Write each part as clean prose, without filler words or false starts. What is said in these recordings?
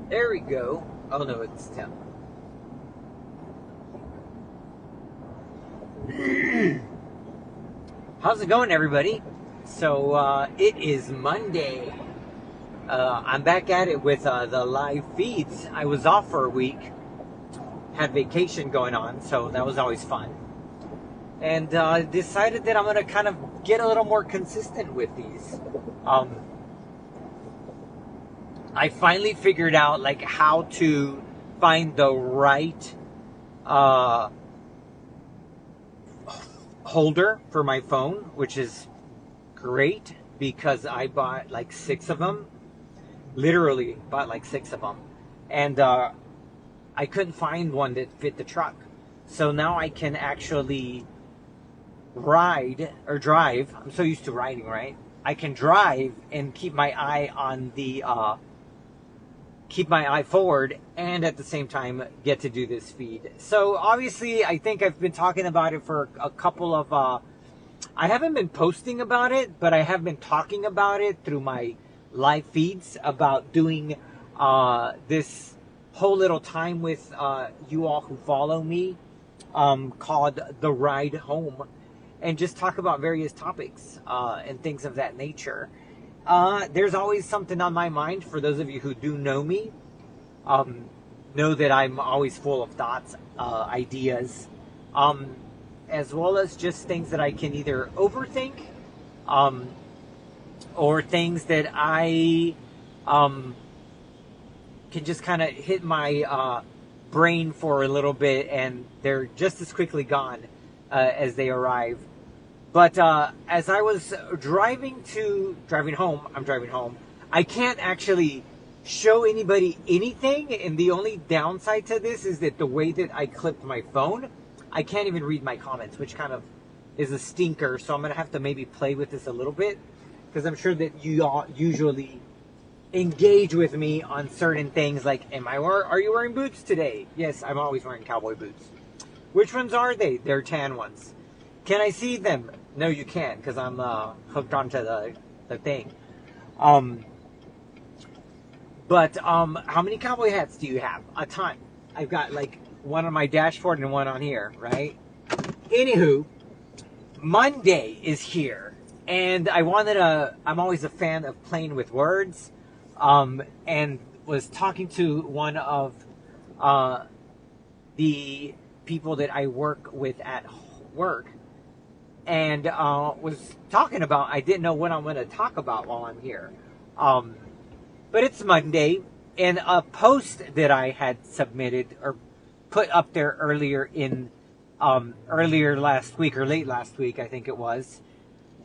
There we go. Oh no, it's Tim. How's it going, everybody? So it is Monday. I'm back at it with the live feeds. I was off for a week, had vacation going on, so that was always fun. And decided that I'm going to kind of get a little more consistent with these. I finally figured out like how to find the right holder for my phone, which is great because I bought like 6 of them. Literally bought like 6 of them. And I couldn't find one that fit the truck. So now I can actually ride or drive. I'm so used to riding, right? I can drive and keep my eye on the keep my eye forward and at the same time get to do this feed. So obviously I think I've been talking about it for a couple of I haven't been posting about it, but I have been talking about it through my live feeds about doing this whole little time with you all who follow me called The Ride Home, and just talk about various topics and things of that nature. There's always something on my mind. For those of you who do know me, know that I'm always full of thoughts, ideas, as well as just things that I can either overthink, or things that I can just kind of hit my brain for a little bit, and they're just as quickly gone as they arrive. But as I was driving home, I can't actually show anybody anything. And the only downside to this is that the way that I clipped my phone, I can't even read my comments, which kind of is a stinker. So I'm going to have to maybe play with this a little bit, because I'm sure that you all usually engage with me on certain things like, are you wearing boots today? Yes, I'm always wearing cowboy boots. Which ones are they? They're tan ones. Can I see them? No, you can't, because I'm hooked onto the thing. But how many cowboy hats do you have? A ton. I've got like one on my dashboard and one on here, right? Anywho, Monday is here, and I'm always a fan of playing with words, and was talking to one of the people that I work with at work, and was talking about, I didn't know what I'm going to talk about while I'm here. But it's Monday, and a post that I had submitted or put up there earlier last week, or late last week, I think it was,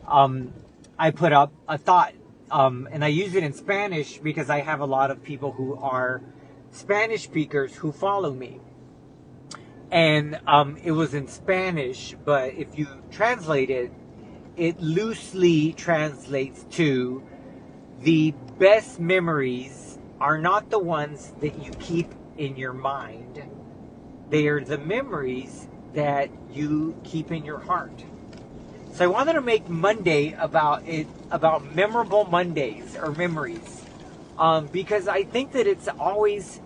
I put up a thought, and I use it in Spanish because I have a lot of people who are Spanish speakers who follow me. And it was in Spanish, but if you translate it, it loosely translates to: the best memories are not the ones that you keep in your mind. They are the memories that you keep in your heart. So I wanted to make Monday about memorable Mondays or memories, because I think that it's always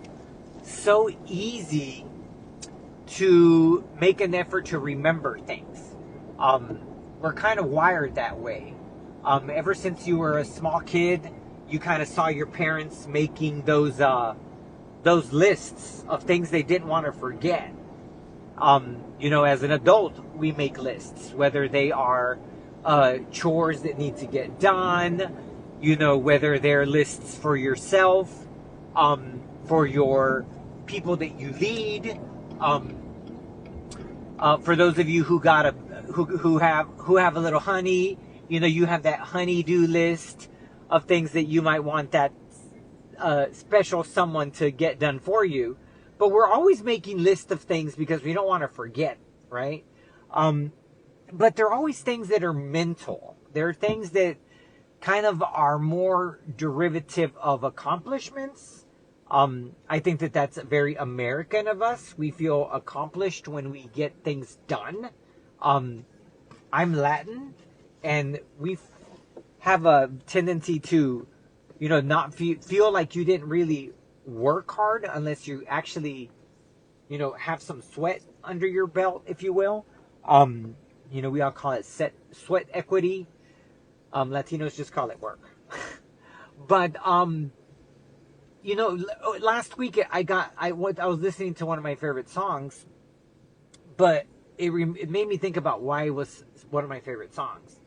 so easy to make an effort to remember things. We're kind of wired that way. Ever since you were a small kid, you kind of saw your parents making those lists of things they didn't want to forget. As an adult, we make lists, whether they are chores that need to get done, whether they're lists for yourself, for your people that you lead. For those of you who have a little honey, you have that honey-do list of things that you might want that special someone to get done for you. But we're always making lists of things because we don't want to forget, right? But there are always things that are mental. There are things that kind of are more derivative of accomplishments. I think that that's very American of us. We feel accomplished when we get things done. I'm Latin, and we have a tendency to, not feel like you didn't really work hard unless you actually, have some sweat under your belt, if you will. We all call it sweat equity. Latinos just call it work. But last week I was listening to one of my favorite songs, but it made me think about why it was one of my favorite songs.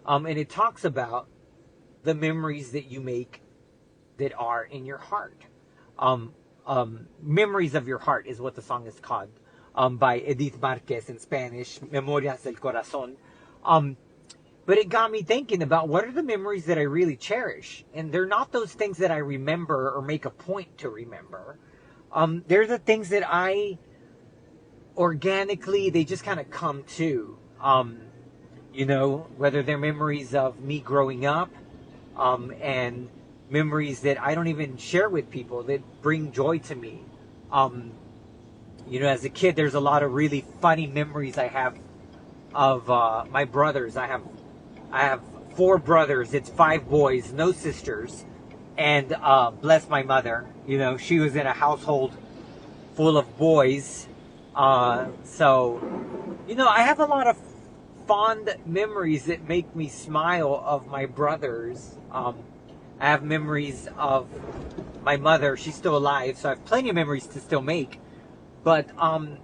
And it talks about the memories that you make that are in your heart. Memories of Your Heart is what the song is called, by Edith Marquez in Spanish, Memorias del Corazón. But it got me thinking about what are the memories that I really cherish. And they're not those things that I remember or make a point to remember. They're the things that I organically, they just kind of come to. Whether they're memories of me growing up, and memories that I don't even share with people that bring joy to me. As a kid, there's a lot of really funny memories I have of my brothers. I have 4 brothers. It's 5 boys, no sisters. And bless my mother, she was in a household full of boys. So I have a lot of fond memories that make me smile of my brothers. I have memories of my mother. She's still alive, so I have plenty of memories to still make. But, I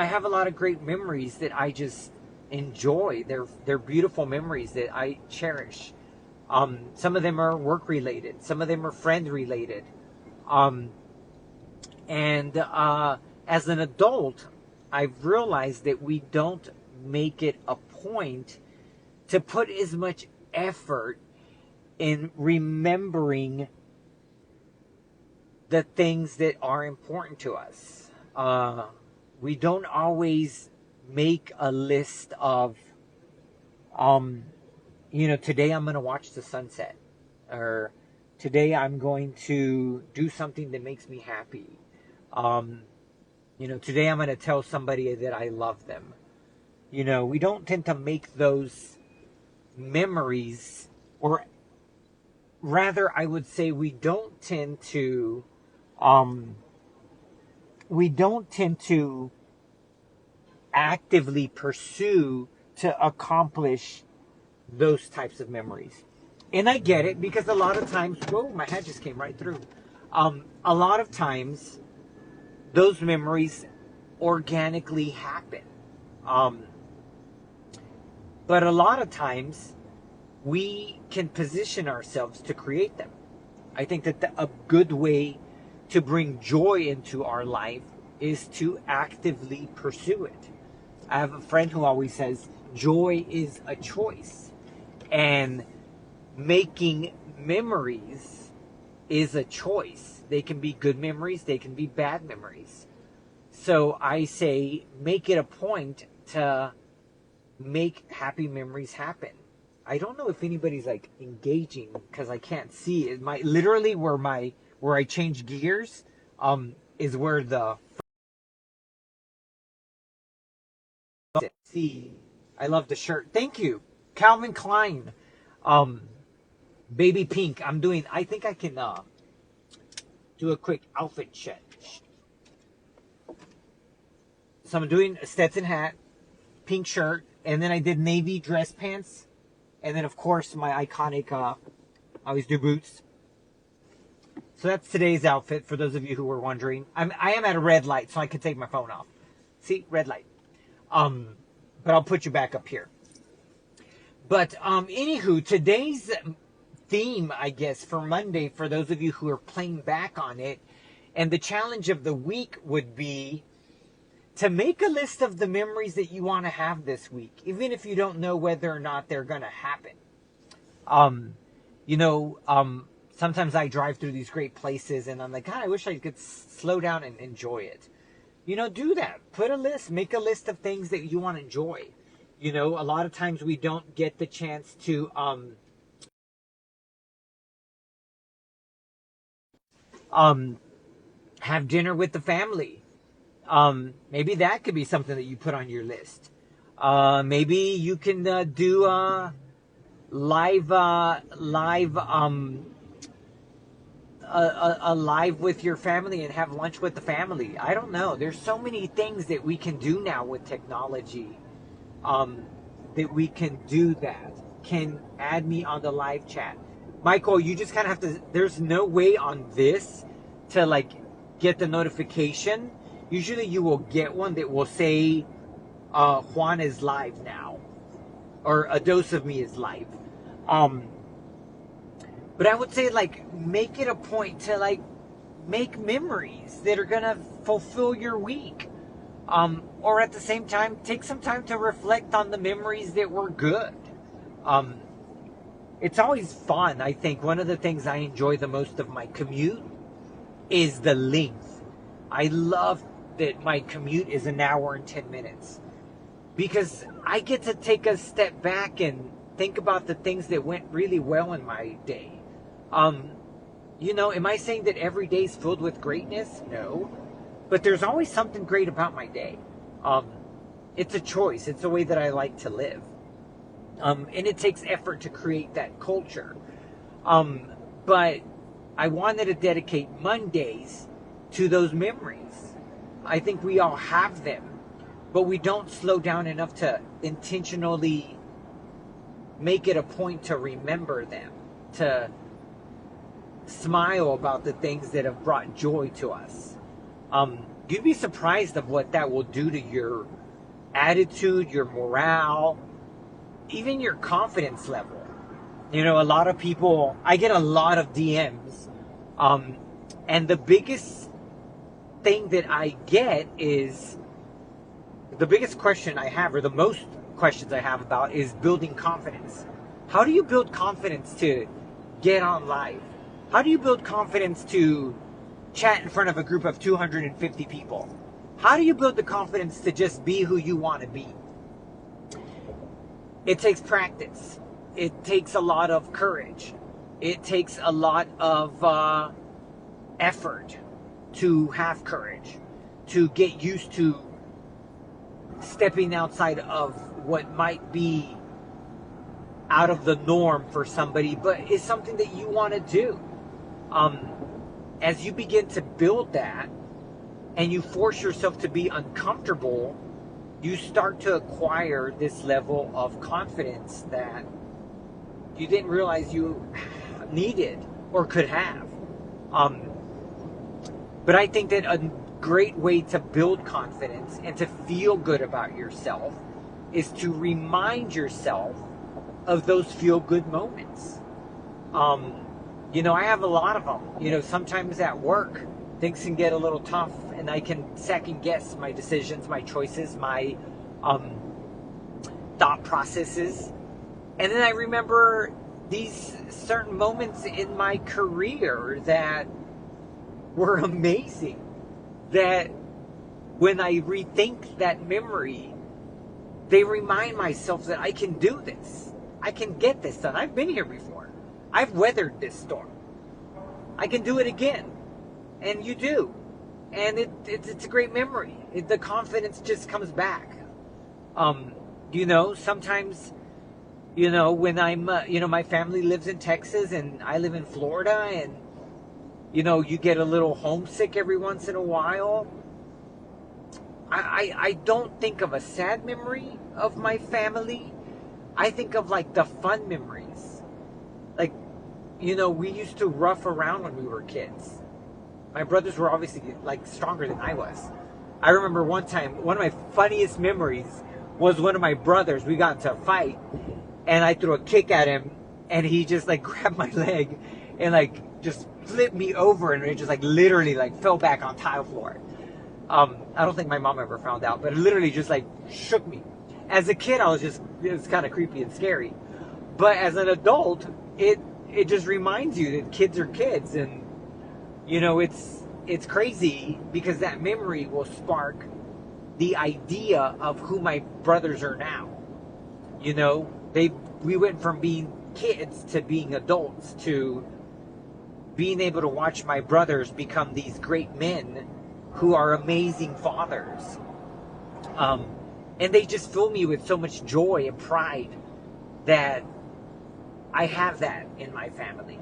have a lot of great memories that I just enjoy. They're beautiful memories that I cherish. Some of them are work related. Some of them are friend related. As an adult, I've realized that we don't make it a point to put as much effort in remembering the things that are important to us. We don't always make a list of, today I'm going to watch the sunset, or today I'm going to do something that makes me happy. Today I'm going to tell somebody that I love them. We don't tend to make those memories, or rather, I would say we don't tend to actively pursue to accomplish those types of memories. And I get it, because a lot of times, whoa, my hat just came right through. A lot of times, those memories organically happen. But a lot of times, we can position ourselves to create them. I think that a good way to bring joy into our life is to actively pursue it. I have a friend who always says, joy is a choice. And making memories is a choice. They can be good memories, they can be bad memories. So I say, make it a point to make happy memories happen. I don't know if anybody's engaging, because I can't see it. Literally where I change gears is where the see. I love the shirt. Thank you, Calvin Klein, baby pink. I think I can do a quick outfit check. So I'm doing a Stetson hat, pink shirt, and then I did navy dress pants. And then, of course, my iconic, I always do boots. So that's today's outfit, for those of you who were wondering. I am at a red light, so I can take my phone off. See? Red light. But I'll put you back up here. But, anywho, today's theme, I guess, for Monday, for those of you who are playing back on it, and the challenge of the week would be to make a list of the memories that you want to have this week, even if you don't know whether or not they're going to happen. Sometimes I drive through these great places and I'm like, God, I wish I could slow down and enjoy it. Do that. Make a list of things that you want to enjoy. A lot of times we don't get the chance to, have dinner with the family. Maybe that could be something that you put on your list. Maybe you can do live alive with your family and have lunch with the family. I don't know. There's so many things that we can do now with technology, that we can do that. Can add me on the live chat. Michael, you just kind of have to, there's no way on this to like get the notification. Usually you will get one that will say, Juan is live now, or a dose of me is live. But I would say, like, make it a point to, like, make memories that are going to fulfill your week. Or at the same time, take some time to reflect on the memories that were good. It's always fun. I think one of the things I enjoy the most of my commute is the length. I love that my commute is an hour and 10 minutes. Because I get to take a step back and think about the things that went really well in my day. You know, am I saying that every day is filled with greatness? No. But there's always something great about my day. It's a choice. It's a way that I like to live. And it takes effort to create that culture. But I wanted to dedicate Mondays to those memories. I think we all have them, but we don't slow down enough to intentionally make it a point to remember them, to smile about the things that have brought joy to us. You'd be surprised of what that will do to your attitude, your morale, even your confidence level. You know, a lot of people, I get a lot of DMs, and the biggest thing that I get is, the biggest question I have, or the most questions I have about, is building confidence. How do you build confidence to get on live? How do you build confidence to chat in front of a group of 250 people? How do you build the confidence to just be who you want to be? It takes practice. It takes a lot of courage. It takes a lot of effort to have courage, to get used to stepping outside of what might be out of the norm for somebody, but is something that you want to do. As you begin to build that and you force yourself to be uncomfortable, you start to acquire this level of confidence that you didn't realize you needed or could have. But I think that a great way to build confidence and to feel good about yourself is to remind yourself of those feel-good moments. You know, I have a lot of them. You know, sometimes at work, things can get a little tough, and I can second guess my decisions, my choices, my thought processes. And then I remember these certain moments in my career that were amazing. That when I rethink that memory, they remind myself that I can do this. I can get this done. I've been here before. I've weathered this storm. I can do it again. And you do. And it's a great memory. The confidence just comes back. You know, sometimes, you know, when I'm, you know, my family lives in Texas and I live in Florida, and, you know, you get a little homesick every once in a while. I don't think of a sad memory of my family. I think of, like, the fun memories. Like, you know, we used to rough around when we were kids. My brothers were obviously, like, stronger than I was. I remember one time, one of my funniest memories was one of my brothers, we got into a fight, and I threw a kick at him, and he just, like, grabbed my leg and, like, just flipped me over, and it just, like, literally, like, fell back on tile floor. I don't think my mom ever found out, but it literally just, like, shook me. As a kid, it was kind of creepy and scary. But as an adult, it just reminds you that kids are kids, and, you know, it's crazy because that memory will spark the idea of who my brothers are now. You know, we went from being kids to being adults to being able to watch my brothers become these great men who are amazing fathers. And they just fill me with so much joy and pride that I have that in my family.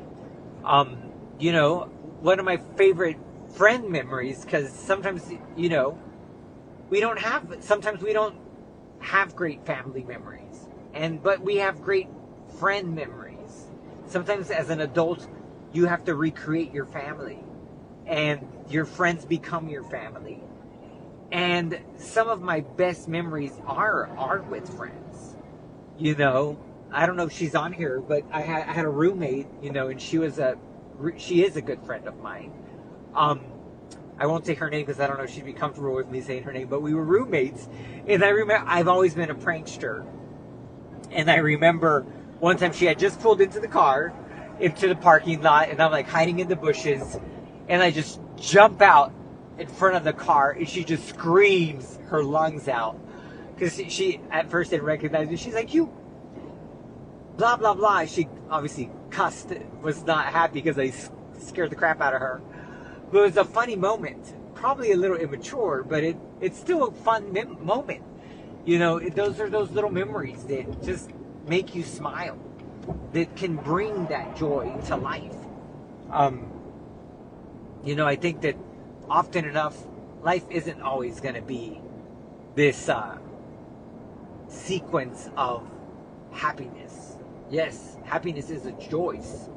You know, one of my favorite friend memories, because sometimes, sometimes we don't have great family memories, but we have great friend memories. Sometimes as an adult, you have to recreate your family, and your friends become your family. And some of my best memories are with friends. I don't know if she's on here, but I had a roommate, and she is a good friend of mine. I won't say her name because I don't know if she'd be comfortable with me saying her name, but we were roommates. And I remember, I've always been a prankster. And I remember one time she had just pulled into the parking lot, and I'm like hiding in the bushes, and I just jump out in front of the car, and she just screams her lungs out. Because she at first didn't recognize me. She's like, "You blah, blah, blah." She obviously cussed, was not happy because I scared the crap out of her. But it was a funny moment. Probably a little immature, but it's still a fun moment. Those are those little memories that just make you smile, that can bring that joy to life. I think that often enough, life isn't always going to be this sequence of happiness. Yes, happiness is a choice,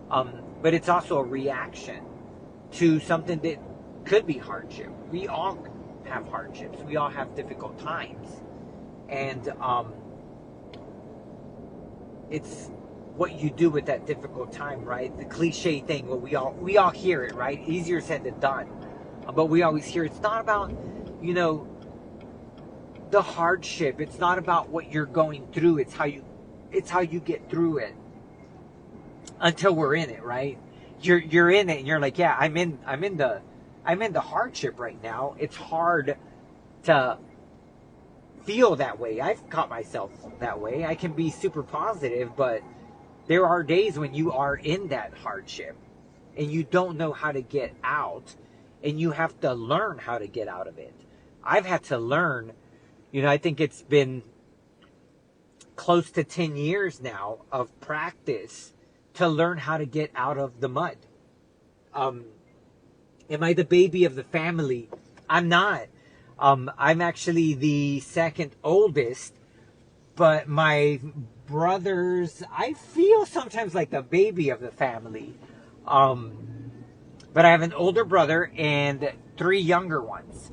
but it's also a reaction to something that could be hardship. We all have hardships. We all have difficult times, and it's what you do with that difficult time, right? The cliche thing, well, we all hear it, right? Easier said than done, but we always hear it's not about the hardship. It's not about what you're going through. It's how you get through it until we're in it, right? You're in it, and you're like, yeah, I'm in the hardship right now. It's hard to feel that way. I've caught myself that way. I can be super positive, but there are days when you are in that hardship and you don't know how to get out, and you have to learn how to get out of it. I've had to learn, I think it's been close to 10 years now of practice to learn how to get out of the mud. Am I the baby of the family? I'm not. I'm actually the second oldest, but my brothers, I feel sometimes like the baby of the family. But I have an older brother and 3 younger ones.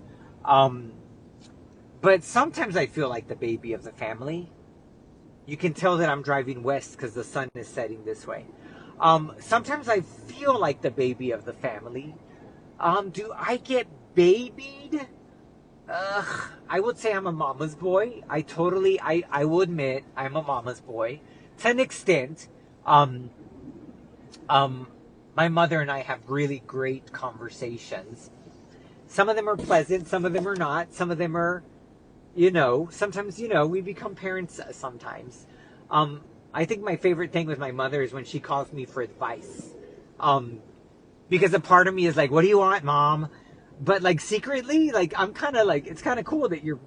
But sometimes I feel like the baby of the family. You can tell that I'm driving west because the sun is setting this way. Sometimes I feel like the baby of the family. Do I get babied? I would say I'm a mama's boy. I will admit I'm a mama's boy to an extent. My mother and I have really great conversations. Some of them are pleasant, some of them are not. Some of them are, sometimes, we become parents sometimes. I think my favorite thing with my mother is when she calls me for advice. Because a part of me is like, what do you want, Mom? But like secretly, like I'm kind of like, it's kind of cool that your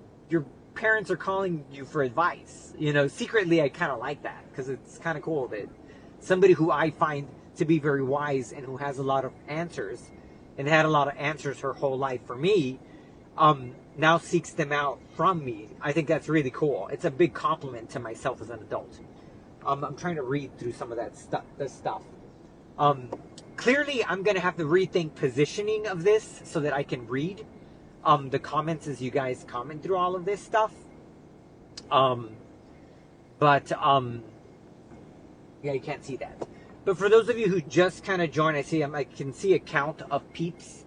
parents are calling you for advice. Secretly I kind of like that, because it's kind of cool that somebody who I find to be very wise and who has a lot of answers and had a lot of answers her whole life for me, now seeks them out from me. I think that's really cool. It's a big compliment to myself as an adult. I'm trying to read through some of this stuff. Clearly, I'm going to have to rethink positioning of this so that I can read the comments as you guys comment through all of this stuff. Yeah, you can't see that. But for those of you who just kind of joined, I can see a count of peeps.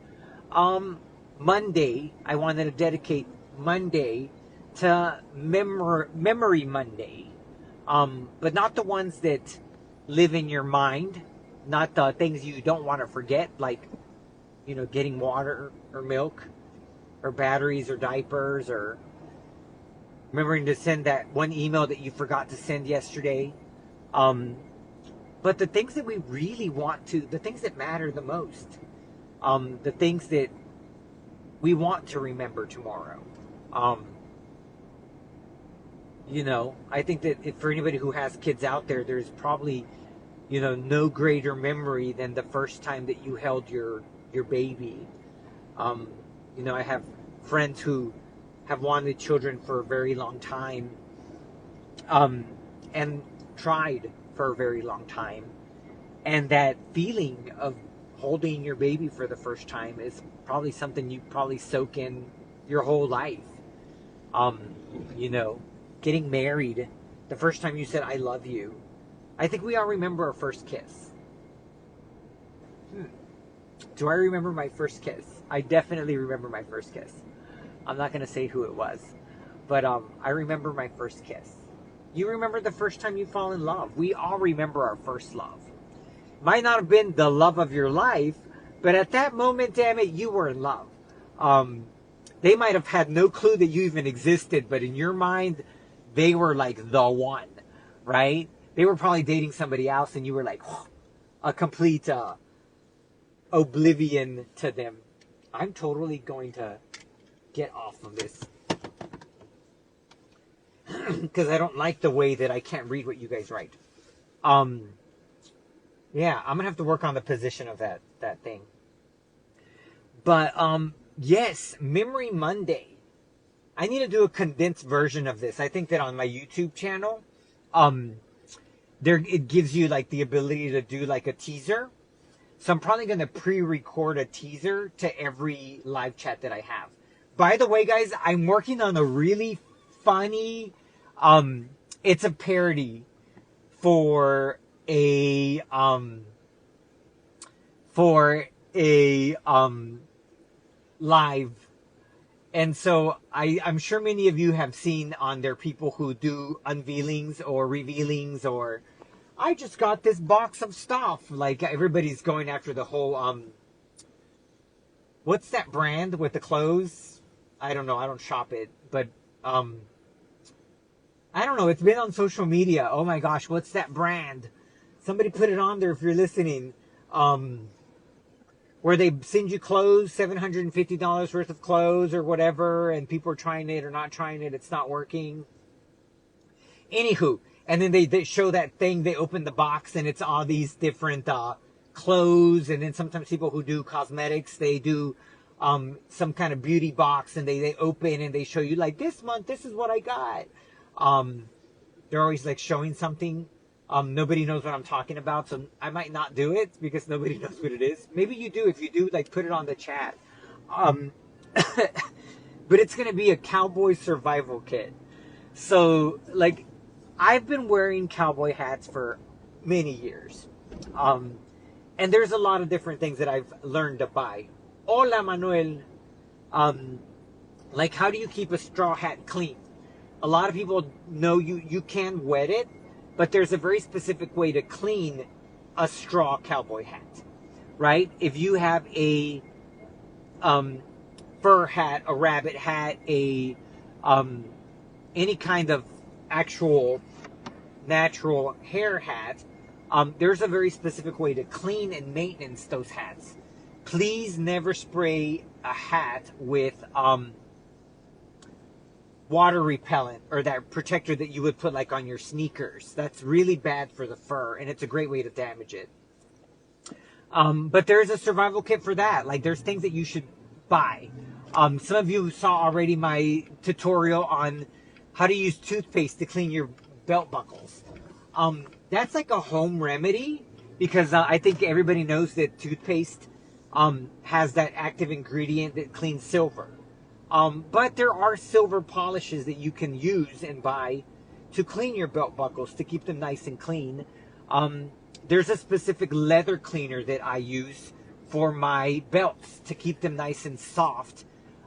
Monday, I wanted to dedicate Monday to Memory Monday. But not the ones that live in your mind, not the things you don't want to forget, like, getting water or milk or batteries or diapers, or remembering to send that one email that you forgot to send yesterday. But the things that we really want to, the things that matter the most, the things that we want to remember tomorrow. I think that for anybody who has kids out there, there's probably no greater memory than the first time that you held your baby. Um, I have friends who have wanted children for a very long time, and tried for a very long time. And that feeling of holding your baby for the first time is probably something you probably soak in your whole life. Um, Getting married, the first time you said, I love you. I think we all remember our first kiss. Do I remember my first kiss? I definitely remember my first kiss. I'm not going to say who it was, but I remember my first kiss. You remember the first time you fall in love. We all remember our first love. Might not have been the love of your life, but at that moment, damn it, you were in love. They might have had no clue that you even existed, but in your mind, they were like the one, right? They were probably dating somebody else, and you were like a complete oblivion to them. I'm totally going to get off of this because I don't like the way that I can't read what you guys write. Yeah, I'm gonna have to work on the position of that thing. But yes, Memory Monday. I need to do a condensed version of this. I think that on my YouTube channel, it gives you like the ability to do like a teaser. So I'm probably gonna pre-record a teaser to every live chat that I have. By the way, guys, I'm working on a really funny. It's a parody for a live. And so I'm sure many of you have seen on there people who do unveilings or revealings, or I just got this box of stuff. Like everybody's going after the whole what's that brand with the clothes? I don't know. I don't shop it, but I don't know. It's been on social media. Oh my gosh, what's that brand? Somebody put it on there if you're listening. Where they send you clothes, $750 worth of clothes or whatever, and people are trying it or not trying it, it's not working. Anywho, and then they show that thing, they open the box, and it's all these different clothes, and then sometimes people who do cosmetics, they do some kind of beauty box, and they open and they show you, like, this month, this is what I got. They're always, like, showing something. Nobody knows what I'm talking about, so I might not do it because nobody knows what it is. Maybe you do. If you do, like, put it on the chat. But it's going to be a cowboy survival kit. So, like, I've been wearing cowboy hats for many years. And there's a lot of different things that I've learned to buy. Hola, Manuel. Like, how do you keep a straw hat clean? A lot of people know you can wet it, but there's a very specific way to clean a straw cowboy hat, right? If you have a fur hat, a rabbit hat, any kind of actual natural hair hat, there's a very specific way to clean and maintenance those hats. Please never spray a hat with water repellent or that protector that you would put like on your sneakers. That's really bad for the fur, and it's a great way to damage it. But there's a survival kit for that. Like, there's things that you should buy. Some of you saw already my tutorial on how to use toothpaste to clean your belt buckles. That's like a home remedy because I think everybody knows that toothpaste has that active ingredient that cleans silver. But there are silver polishes that you can use and buy to clean your belt buckles to keep them nice and clean. There's a specific leather cleaner that I use for my belts to keep them nice and soft.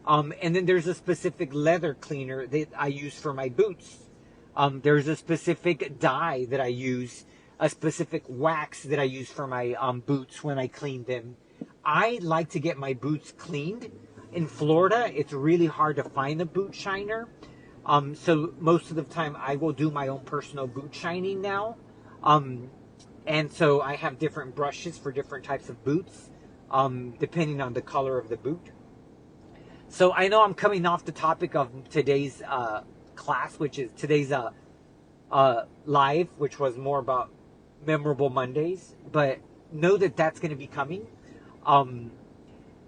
And then there's a specific leather cleaner that I use for my boots. There's a specific dye that I use, a specific wax that I use for my boots when I clean them. I like to get my boots cleaned. In Florida, it's really hard to find a boot shiner. So most of the time I will do my own personal boot shining now. And so I have different brushes for different types of boots, depending on the color of the boot. So I know I'm coming off the topic of today's class, which is today's live, which was more about memorable Mondays, but know that that's going to be coming.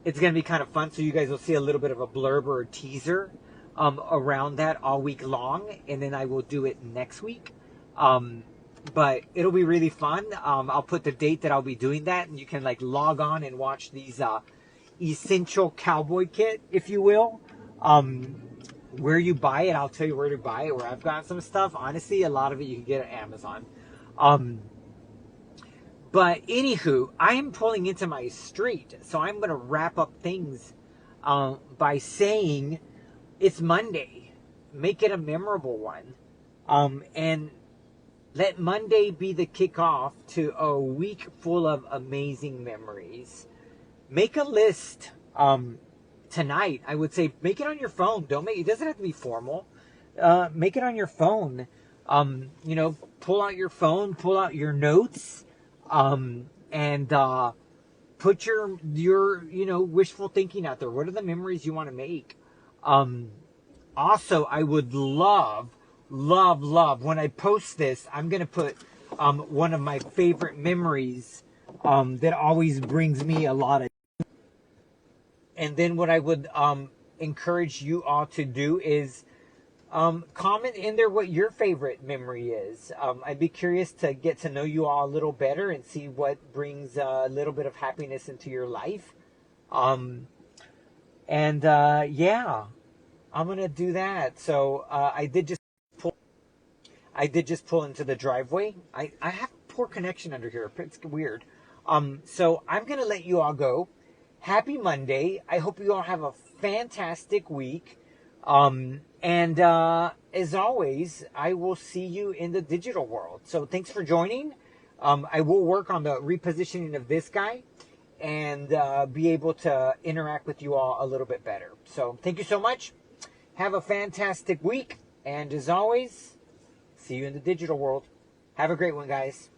It's going to be kind of fun. So you guys will see a little bit of a blurb or a teaser around that all week long, and then I will do it next week. But it'll be really fun. I'll put the date that I'll be doing that, and you can like log on and watch these essential cowboy kit, if you will. Where you buy it, I'll tell you where to buy it. Where I've got some stuff, honestly, a lot of it you can get at Amazon. But anywho, I am pulling into my street, so I'm going to wrap up things by saying it's Monday. Make it a memorable one. And let Monday be the kickoff to a week full of amazing memories. Make a list tonight. I would say make it on your phone. It doesn't have to be formal. Make it on your phone. Pull out your phone, pull out your notes, and put your wishful thinking out there. What are the memories you want to make? Also, I would love when I post this, I'm going to put one of my favorite memories that always brings me a lot of. And then what I would encourage you all to do is comment in there what your favorite memory is. I'd be curious to get to know you all a little better and see what brings a little bit of happiness into your life. Yeah, I'm going to do that. So I did just pull into the driveway. I have poor connection under here. It's weird. So I'm going to let you all go. Happy Monday. I hope you all have a fantastic week. And as always, I will see you in the digital world. So thanks for joining. I will work on the repositioning of this guy and be able to interact with you all a little bit better. So thank you so much. Have a fantastic week. And as always, see you in the digital world. Have a great one, guys.